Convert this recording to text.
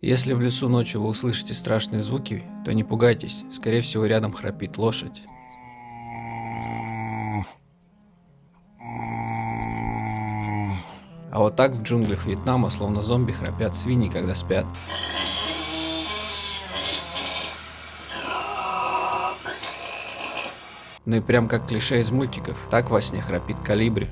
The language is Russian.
Если в лесу ночью вы услышите страшные звуки, то не пугайтесь, скорее всего рядом храпит лошадь. А вот так в джунглях Вьетнама словно зомби храпят свиньи, когда спят. Ну и прям как клише из мультиков, так во сне храпит колибри.